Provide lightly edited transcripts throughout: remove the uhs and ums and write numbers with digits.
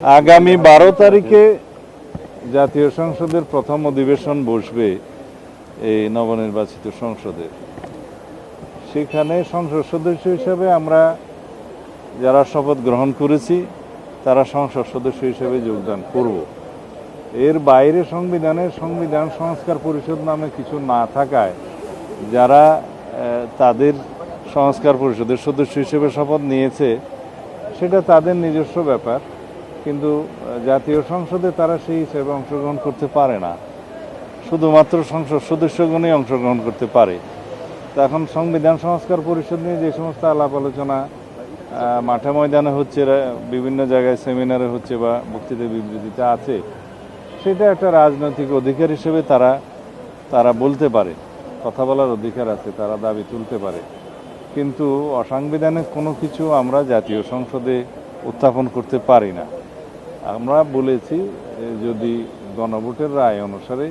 আগামী 12 তারিখে জাতীয় সংসদের প্রথম অধিবেশন বসবে এই নবনির্বাচিত সংসদে। সেখানে সংসদ সদস্য হিসেবে আমরা যারা শপথ গ্রহণ করেছি তারা সংসদ সদস্য হিসেবে যোগদান করব। এর বাইরে সংবিধান সংস্কার পরিষদ নামে কিছু না থাকায় যারা তাদের সংস্কার পরিষদের সদস্য হিসেবে শপথ নিয়েছে সেটা তাদের নিজস্ব ব্যাপার, কিন্তু জাতীয় সংসদে তারা সেই হিসেবে অংশগ্রহণ করতে পারে না, শুধুমাত্র সংসদ সদস্যগণই অংশগ্রহণ করতে পারে। তা এখন সংবিধান সংস্কার পরিষদ নিয়ে যে সমস্ত আলাপ আলোচনা মাঠে ময়দানে হচ্ছে, বিভিন্ন জায়গায় সেমিনারে হচ্ছে বা বক্তৃতা বিবৃতিতে আছে, সেটা একটা রাজনৈতিক অধিকার হিসেবে তারা বলতে পারে, কথা বলার অধিকার আছে, তারা দাবি তুলতে পারে। কিন্তু অসাংবিধানিক কোনো কিছু আমরা জাতীয় সংসদে উত্থাপন করতে পারি না। আমরা বলেছি যদি গণভোটের রায় অনুসারে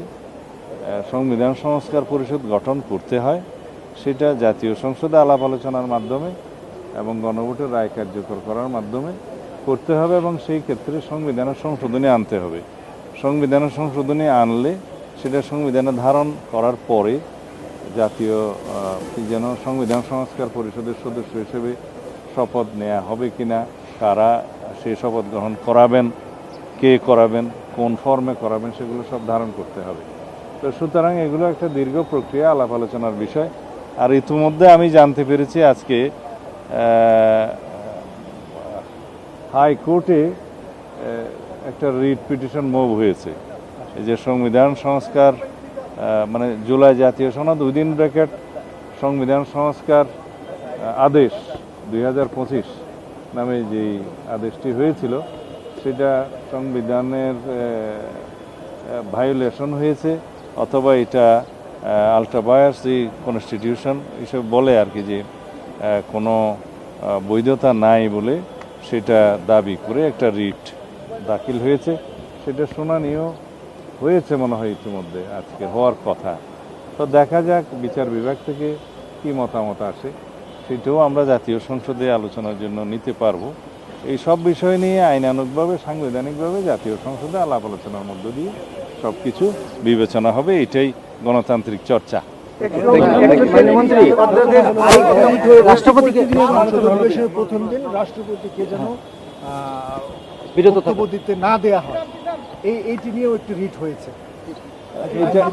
সংবিধান সংস্কার পরিষদ গঠন করতে হয় সেটা জাতীয় সংসদে আলাপ আলোচনার মাধ্যমে এবং গণভোটের রায় কার্যকর করার মাধ্যমে করতে হবে, এবং সেই ক্ষেত্রে সংবিধানের সংশোধনী আনতে হবে। সংবিধানের সংশোধনী আনলে সেটা সংবিধানে ধারণ করার পরে জাতীয় সংবিধান সংস্কার পরিষদের সদস্য হিসেবে শপথ নেওয়া হবে কিনা, কারা সেই শপথ গ্রহণ করাবেন, কে করাবেন, কোন ফর্মে করাবেন, সেগুলো সব ধারণ করতে হবে। তো সুতরাং এগুলো একটা দীর্ঘ প্রক্রিয়া, আলাপ আলোচনার বিষয়। আর ইতিমধ্যে আমি জানতে পেরেছি আজকে হাইকোর্টে একটা রিট পিটিশন মুভ হয়েছে, এই যে সংবিধান সংস্কার মানে জুলাই জাতীয় সনদ উইদিন ব্র্যাকেট সংবিধান সংস্কার আদেশ 2025 নামে যেই আদেশটি হয়েছিল সেটা সংবিধানের ভায়োলেশন হয়েছে, অথবা এটা আল্ট্রা বায়াস দি কনস্টিটিউশন হিসেবে বলে আর কি, যে কোনো বৈধতা নাই বলে সেটা দাবি করে একটা রিট দাখিল হয়েছে। সেটা শুনানিও হয়েছে মনে হয় ইতিমধ্যে, আজকে হওয়ার কথা। তো দেখা যাক বিচার বিভাগ থেকে কি মতামত আসে, সেটাও আমরা জাতীয় সংসদে আলোচনার জন্য নিতে পারবো। এই সব বিষয় নিয়ে আইনানুগভাবে সাংবিধানিকভাবে জাতীয় সংসদে আলাপ আলোচনার মধ্য দিয়ে সব কিছু বিবেচনা হবে। এটাই গণতান্ত্রিক চর্চা। প্রথম দিন রাষ্ট্রপতিকে যেন বক্তব্য দিতে না দেয়া হয়, এইটি নিয়েও একটি রিট হয়েছে।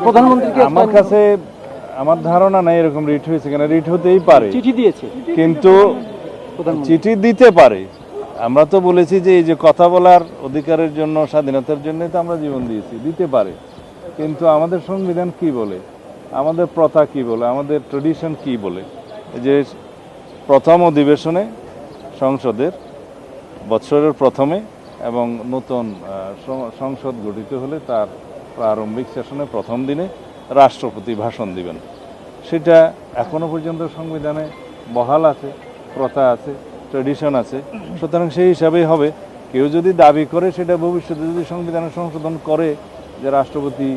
প্রধানমন্ত্রীকে আমার কাছে আমার ধারণা নাই এরকম রিট হয়েছে কিনা, রিট হতেই পারে, চিঠি দিয়েছে, কিন্তু চিঠি দিতে পারে। আমরা তো বলেছি যে এই যে কথা বলার অধিকারের জন্য, স্বাধীনতার জন্য তো আমরা জীবন দিয়েছি, দিতে পারে। কিন্তু আমাদের সংবিধান কি বলে, আমাদের প্রথা কি বলে, আমাদের ট্রেডিশন কি বলে, যে প্রথম অধিবেশনে সংসদের বৎসরের প্রথমে এবং নতুন সংসদ গঠিত হলে তার প্রারম্ভিক সেশনে প্রথম দিনে রাষ্ট্রপতি ভাষণ দিবেন। সেটা এখনো পর্যন্ত সংবিধানে বহাল আছে, প্রথা আছে, ট্রেডিশন আছে। সুতরাং সেই হিসাবেই হবে। কেউ যদি দাবি করে সেটা ভবিষ্যতে যদি সংবিধানের সংশোধন করে যে রাষ্ট্রপতি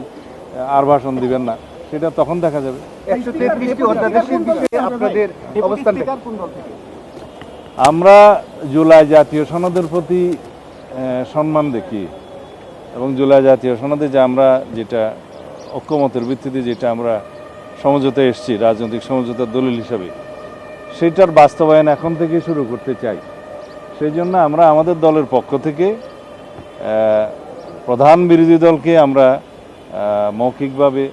আর ভাষণ দিবেন না, সেটা তখন দেখা যাবে। আমরা জুলাই জাতীয় সনদের প্রতি সম্মান দেখি, এবং জুলাই জাতীয় সনদে যে আমরা যেটা ঐক্যমতের ভিত্তিতে যেটা আমরা সমঝোতায় এসেছি রাজনৈতিক সমঝোতার দলিল হিসাবে, সেটার বাস্তবায়ন এখন থেকে শুরু করতে চাই। সেই জন্য আমরা আমাদের দলের পক্ষ থেকে প্রধান বিরোধী দলকে আমরা মৌখিকভাবে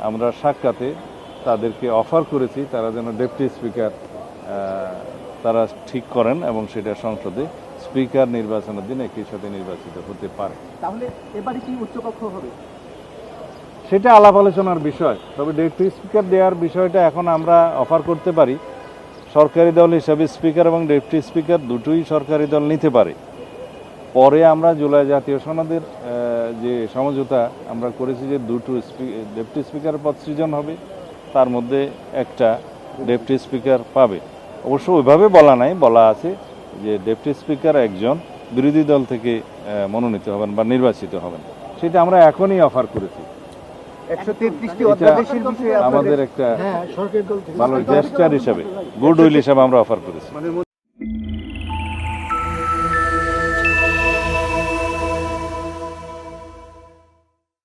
আমরা সাক্ষাতে তাদেরকে অফার করেছি তারা যেন ডেপুটি স্পিকার তারা ঠিক করেন, এবং সেটা সংসদে স্পিকার নির্বাচনের দিন একই সাথে নির্বাচিত হতে পারে। তাহলে এবারে কি উচ্চকক্ষ হবে সেটা আলাপ আলোচনার বিষয়। তবে ডেপুটি স্পিকার দেওয়ার বিষয়টা এখন আমরা অফার করতে পারি। সরকারি দল হিসাবে স্পিকার এবং ডেপুটি স্পিকার দুটোই সরকারি দল নিতে পারে। পরে আমরা জুলাই জাতীয় সনদের যে সমঝোতা আমরা করেছি যে দুটো ডেপুটি স্পিকার পদ সৃজন হবে, তার মধ্যে একটা ডেপুটি স্পিকার পাবে। অবশ্য ওইভাবে বলা নাই, বলা আছে যে ডেপুটি স্পিকার একজন বিরোধী দল থেকে মনোনীত হবেন বা নির্বাচিত হবেন। সেটা আমরা এখনই অফার করেছি। আমাদের একটা ভালো জেস্টার হিসাবে, গুড উইল হিসাবে আমরা অফার করেছি।